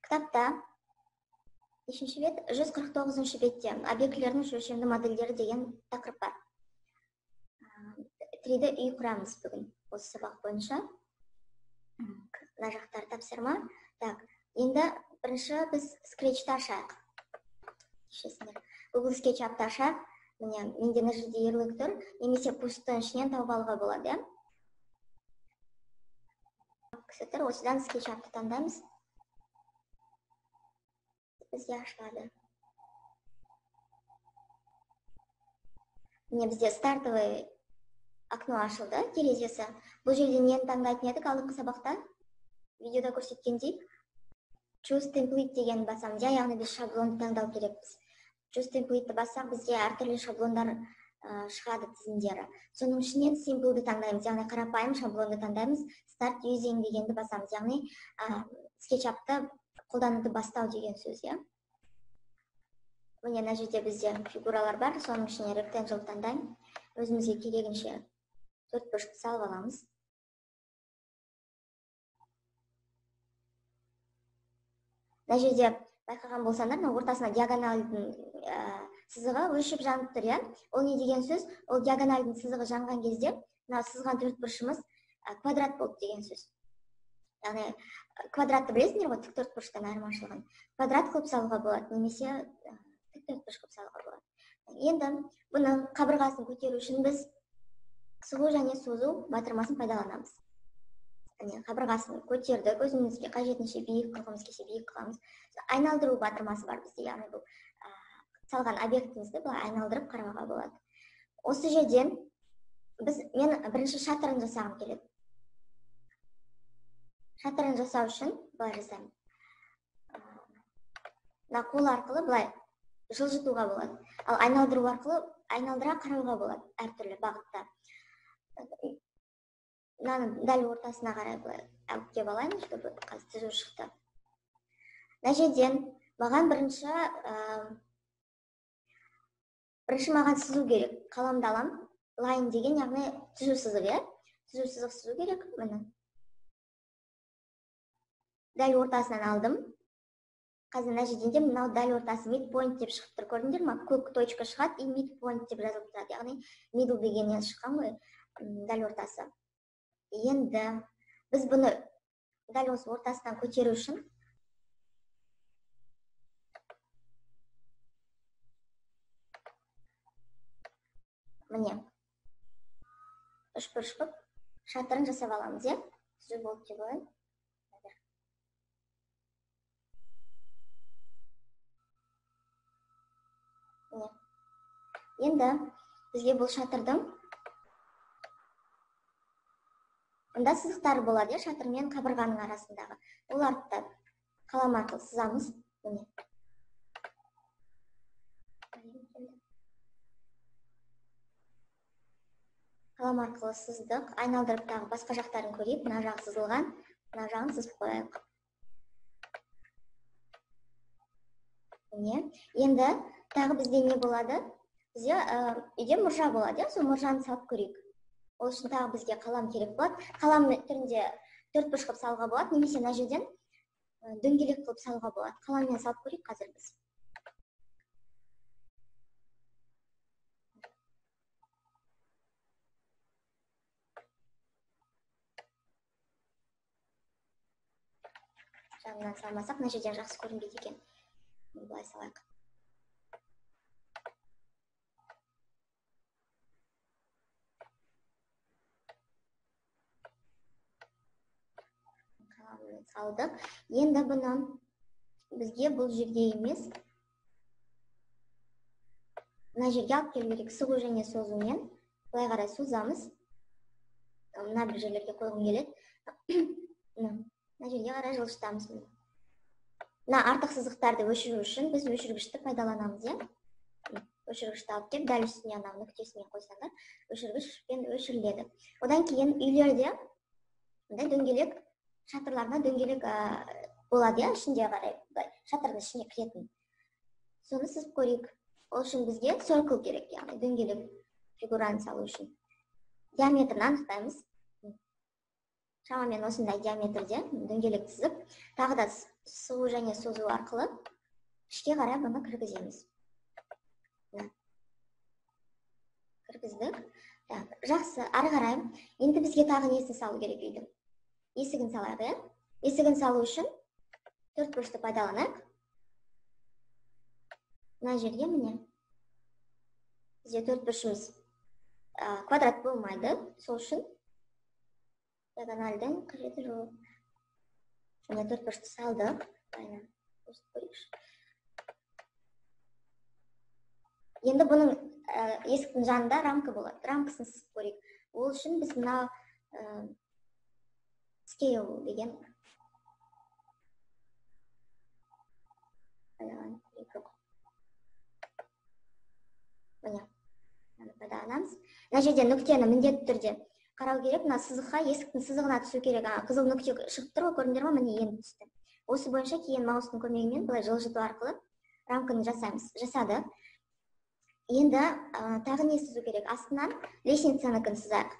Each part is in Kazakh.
Кітапта 5-ші бет, 149-ші бетте объектілердің өлшемді модельдері деген тақырып бар. 3D үй құрамыз бүгін осы сабақ бойынша. Мына жақтар тапсырма. Так, енді бірінші біз скретчті ашайық. Google SketchUp'ты ашайық. Менде мына жерде ерлік тұр. Немесе пусттың ішінен тауып алуға болады. Кісітір, осыдан SketchUp'ты таңдаймыз. Бізде ашылады. Бізде стартовый окно ашылды, терезесі. Бұл жерде нені таңдайтын едік алдыңғы сабақта? Видеода көрсеткендей. Choose template деген басамыз, яғни біз шаблонды таңдау керекпіз. Choose template'ті бассақ, бізде әртүрлі шаблондар шығады тізімдері. Соның ішінен simple'ды таңдаймыз, яғни қарапайым шаблонды таңдаймыз. Start using дегенді басамыз, яғни SketchUp'ты қолдануды бастау деген сөз, иә. Мына жерде бізде фигуралар бар, соның ішіне rectangle таңдаймын. Өзімізге керегінше төртбұрышты салып аламыз. Мына жерде байқаған болсаңдар, ортасына диагональдың сызығы өшіп жанып тұр, иә. Ол не деген сөз? Ол диагональдың сызығы жанған кезде, мына сызған төртбұрышымыз квадрат болды деген сөз. Яғни квадратты білесіңдер ғой, тік төртбұрыштан айырмашылығын. Квадрат қылып салуға болады, немесе тік төртбұрыш қылып салуға болады. Енді бұның қабырғасын көтеру үшін біз сығу және созу батырмасын пайдаланамыз. Қабырғасын көтердік, өзімізге қажетінше биік қылғымыз келсе биік қыламыз. Айналдыру батырмасы бар бізде, яғни бұл салған объектімізді былай айналдырып қарауға болады. Осы жерден мен бірінші шатырын жасағым келеді. Шатырын жасау үшін былай жасаймын. Қол арқылы былай жылжытуға болады. Ал айналдыру арқылы айналдыра қарауға болады әртүрлі бағытта. Мынаны дәл ортасына қарай былай алып кеп алайын, чтобы қазір түзу шықты. Мына жерден маған бірінші маған сызу керек. Қаламды алам, line деген, яғни түзу сызық, иә? Түзу сызық сызу керек. Міне. Дәл ортасынан алдым. Қазір мына жерде мынау дәл ортасы midpoint деп шығып тұр, көрдіңдер ме? Көк точка шығады, и midpoint деп жазылып тұрады, яғни middle дегеннен шыққан ғой, дәл ортасы. Енді біз бұны дәл осы ортасынан көтеру үшін міне үшбұрыш қылып шатырын жасап аламыз, иә? Түзу болып деп ойлаймын. Енді бізге бұл шатырдың мұнда сызықтары болады, шатыр мен қабырғаның арасындағы. Оларды қалам арқылы сызамыз. Қалам арқылы сыздық, айналдырып тағы басқа жақтарын көрейік. Мына жағы сызылған, мына жағын сызып қояйық. Енді тағы бізде не болады? Бізде үйде мұржа болады, сол мұржаны салып көрейік. Ол үшін тағы бізге қалам керек болады. Қалам түрінде төртбұрыш қылып салуға болады, немесе мына жерден дөңгелек қылып салуға болады. Қаламмен салып көрейік қазір біз. Жағынан салмасақ, мына жерден жақсы көрінбейді екен. Былай салайық. Салдық. Енді бұны бізге бұл жерге емес, мына жерге алып келу керек. Сығу және созумен былай қарай созамыз. Мына бір жерлерге қойғым келеді. Мына жерге қарай жылжытамыз. Мына артық сызықтарды өшіру үшін біз өшіргішті пайдаланамыз, иә? Өшіргішті алып келіп, дәл үстіне анау нүктесіне қойсаңдар, өшіргішпен өшіріледі. Одан кейін үйлерде дөңгелек шатырларына дөңгелек болады, иә, ішінде қарай, шатырдың ішіне кіретін. Соны сызып көрейік. Ол үшін бізге circle керек, яғни дөңгелек фигураны салу үшін. Диаметрін анықтаймыз. Шамамен осындай диаметрде дөңгелек сызып, тағы да сығу және созу арқылы ішке қарай бұны кіргіземіз. Кіргіздік. Жақсы, ары қарай. Енді бізге тағы несін салу керек үйдің? Есігін салайық. Есігін салу үшін төртбұрышты пайдаланайық. Мына жерге міне. Бізде төртбұрышымыз квадрат болмайды. Сол үшін диагональдің қажеті жоқ. Міне төртбұрышты салдық. Енді бұның есіктің жанында рамка болады. Рамкасын сызып көрейік. Ол үшін біз мына scale деген пайдаланамыз. Мына жерде нүктені міндетті түрде қарау керек. Мына сызыққа, есіктің сызығына түсу керек. Қызыл нүкте шығып тұр ғой, көрдіңдер ме? Міне енді түсті. Осы бойынша кейін маустың көмегімен былай жылжыту арқылы рамканы жасады. Енді тағы не сызу керек? Астынан лестницаныкін сызайық.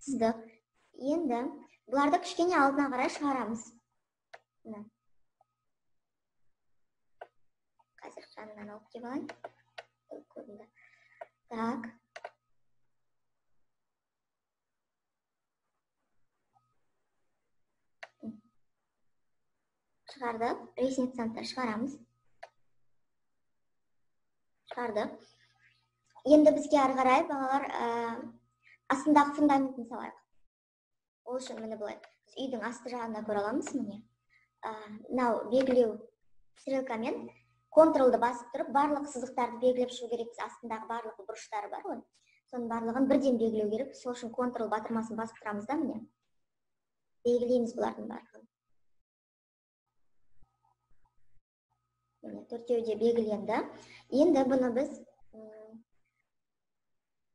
Сыздық. Енді бұларды кішкене алдына қарай шығарамыз. Қазір жанынан алып кеп алайын. Көрінді. Так. Шығардық. Лестницаны шығарамыз. Шығардық. Енді бізге ары қарай балалар астындағы фундаментін салайық. Ол үшін міне былай. Біз үйдің асты жағында көре аламыз міне. Мынау белгілеу стрелкамен контролды басып тұрып, барлық сызықтарды белгілеп шығу керек. Біз астындағы барлық бұрыштары бар ғой. Соның барлығын бірден белгілеу керек. Сол үшін контрол батырмасын басып тұрамыз да міне. Белгілейміз бұлардың барлығын. Міне төртеуі де белгіленді. Енді бұны біз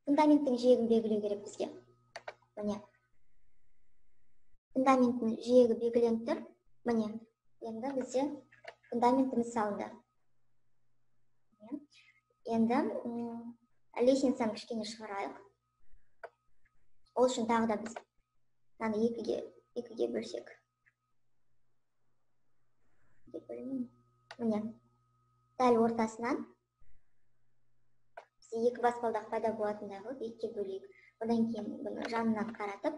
фундаменттің жиегін белгілеу керек бізге. Міне. Фундаменттің жиегі белгіленіп тұр. Міне. Енді бізде фундаментіміз салынды. Енді лестницаны кішкене шығарайық. Ол үшін тағы да біз мынаны екіге бөлсек. Міне. Дәл ортасынан бізде екі баспалдақ пайда болатындай қылып екіге бөлейік. Одан кейін бұны жанынан қаратып,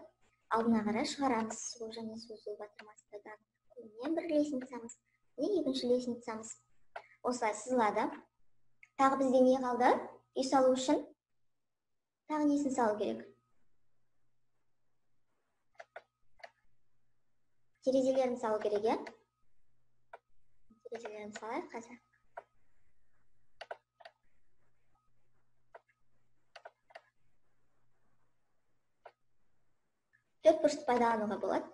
алдына қарай шығарамыз. Сығу және созу батырмасы пайдаланып. Міне бір лестницамыз, міне екінші лестницамыз. Осылай сызылады. Тағы бізде не қалды? Үй салу үшін тағы несін салу керек? Терезелерін салу керек, е? Терезелерін салайық қазір. Төртбұрышты пайдалануға болады.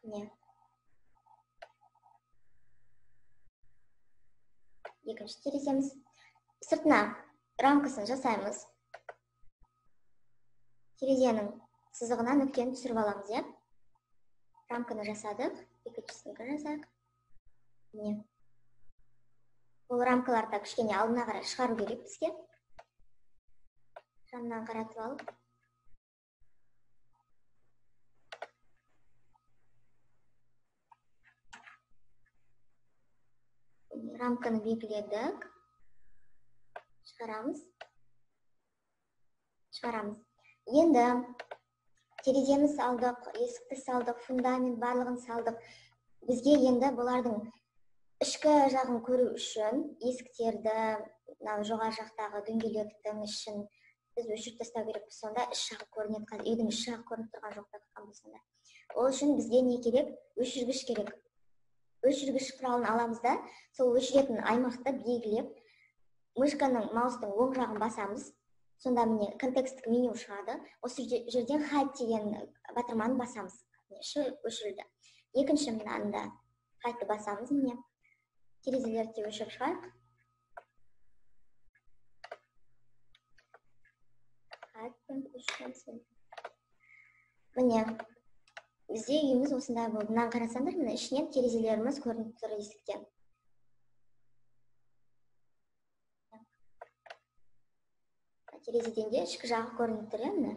Не? Екінші тереземіз. Сыртына рамкасын жасаймыз. Терезенің сызығына нүктені түсіріп аламыз, е? Рамканы жасадық. Екіншісін жасайық. Не? Бұл рамкаларды кішкене алдына қарай шығару керек бізге. Жанынан қаратып алып. Рамканы белгіледік. Шығарамыз. Енді тереземіз салдық, есікті салдық, фундамент барлығын салдық. Бізге енді бұлардың ішкі жағын көру үшін есіктерді, жоғары жақтағы дөңгелектің ішін біз өшіріп тастау керек. Сонда іш жағы көрінеді. Қазір үйдің іш жағы көрініп тұрған жоқ та сонда. Ол үшін бізге не керек? Өшіргіш керек. Өшіргіш құралын аламыз да, сол өшіретін аймақты белгілеп, мышканың маустың оң жағын басамыз. Сонда міне контексттік меню шығады. Осы жерден hide деген батырманы басамыз. Іші өшірілді. Екінші мынанда hide'ты басамыз міне. Терезелерді өшіріп шығайық. Міне, бізде үйіміз осындай болды. Мынаны қарасаңдар, міне ішінен терезелеріміз көрініп тұр есіктен. терезеден де ішкі жағы көрініп тұр, міне.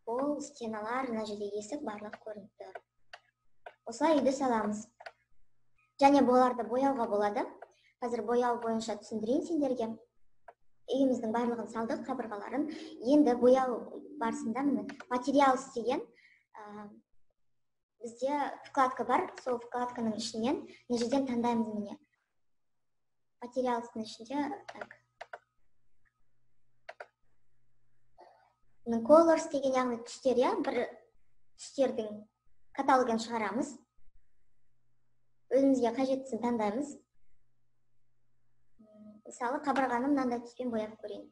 Пол, стеналар, мына жерде есік барлығы көрініп тұр. Осылай үйді саламыз. Және бұларды бояуға болады. Қазір бояу бойынша түсіндірейін сендерге. Үйіміздің барлығын салдық, қабырғаларын. Енді бояу барысында міне материал істеген бізде вкладка бар. Сол вкладканың ішінен мына жерден таңдаймыз міне. Материалстың ішінде colors деген яғни түстер, бір түстердің каталогын шығарамыз. Өзімізге қажеттісін таңдаймыз. Мысалы, қабырғаны мынандай түспен бояп көрейін.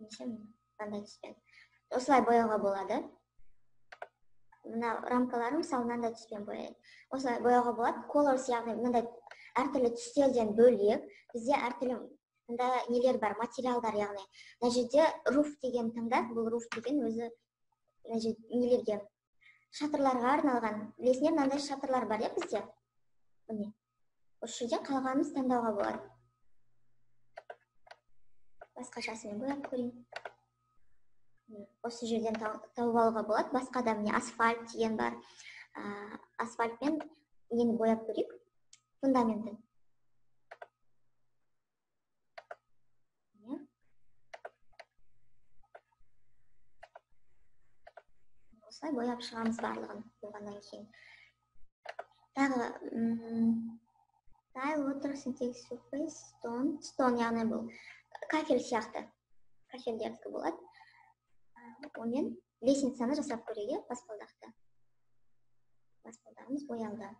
Мынандай түспен. Осылай бояуға болады. Мына рамкаларын мысалы мынандай түспен бояйды. Осылай бояуға болады. Colors яғни мынандай әртүрлі түстерден бөлек бізде әртүрлі мындай нелер бар, материалдар яғни. Мына жерде roof деген таңдап, бұл roof деген өзі нелерге шатырларға арналған. Білесіңдер, мынандай шатырлар бар, бізде. Міне. Осы жерден қалғанымыз таңдауға болады. Басқашасымен бояп көрейін. Осы жерден тауып алуға болады. Басқа да міне асфальт деген бар. Асфальтпен нені бояп көрейік? Фундаментін. Осылай бояп шығамыз барлығын болғаннан кейін. Тағы tile, water, synthetic surface, stone яғни бұл кафель сияқты. Кафельдердікі болады. Онымен лестницаны жасап көрейік, баспалдақты. Баспалдағымыз боялды.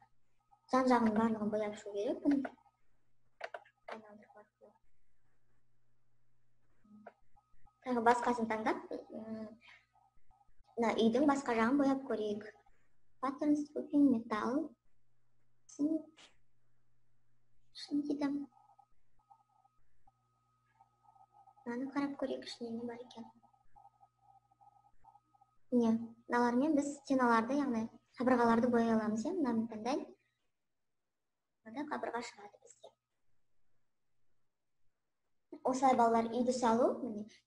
Жан-жағын барлығын бояп шығу керек. Тағы басқасын таңдап, үйдің басқа жағын бояп көрейік. Pattern, scooping, metal, шын дедім. Мынаны қарап көрейік, ішінде не бар екен. Міне, мыналармен біз стеналарды, яғни қабырғаларды бояй аламыз, мынаны таңдайын. Мында қабырға шығады бізге. Осылай балалар үйді салу,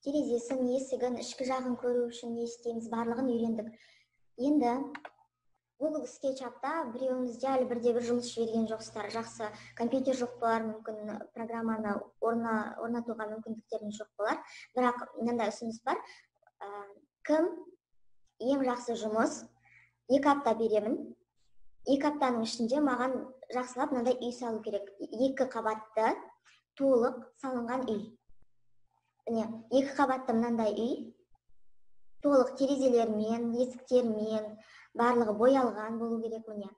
терезесін, есігін, ішкі жағын көру үшін не істейміз, барлығын үйрендік. Енді Google SketchUp'та біреуіңізде әлі бірде-бір жұмыс жіберген жоқсыздар. Жақсы компьютер жоқ болар, мүмкін программаны орнатуға мүмкіндіктеріңіз жоқ болар. Бірақ мынандай ұсыныс бар. Кім ең жақсы жұмыс 2 апта беремін. 2 аптаның ішінде маған жақсылап мынандай үй салу керек. 2 қабатты толық салынған үй. Міне, 2 қабатты мынандай үй толық терезелермен, есіктермен барлығы боялған болу керек, міне.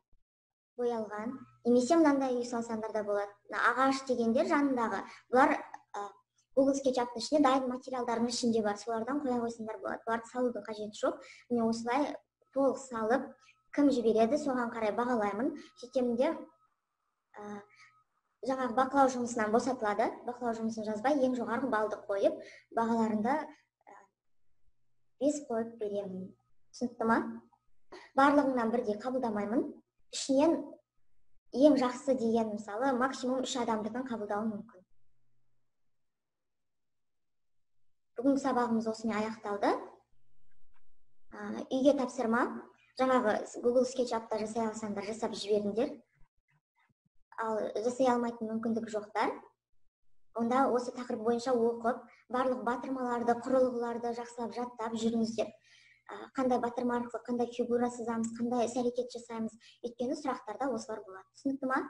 Боялған. Немесе мынандай үй салсаңдар да болады. Ағаш дегендер жанындағы. Бұлар Google SketchUp'тың ішінде дайын материалдардың ішінде бар. Солардан қоя қойсаңдар болады. Бұларды салудың қажеті жоқ. Міне осылай толық салып, кім жібереді, соған қарай бағалаймын. Сөйтемінде жаңағы бақылау жұмысынан босатылады. Бақылау жұмысын жазбай, ең жоғарғы балды қойып, бағаларында 5 қойып беремін. Түсінікті ма? Барлығынан бірдей қабылдамаймын. Ішінен ең жақсы деген мысалы максимум 3 адамдығын қабылдауы мүмкін. Бүгінгі сабағымыз осымен аяқталды. Үйге тапсырма. Жаңағы Google SketchUp'та жасай алсаңдар, жасап жіберіңдер. Ал жасай алмайтын мүмкіндік жоқтар. Онда осы тақырып бойынша оқып, барлық батырмаларды, құрылғыларды жақсылап жаттап жүріңіздер. Қандай батырма арқылы, қандай фигура сызамыз, қандай іс-әрекет жасаймыз, өйткені сұрақтарда осылар болады. Түсінікті ма?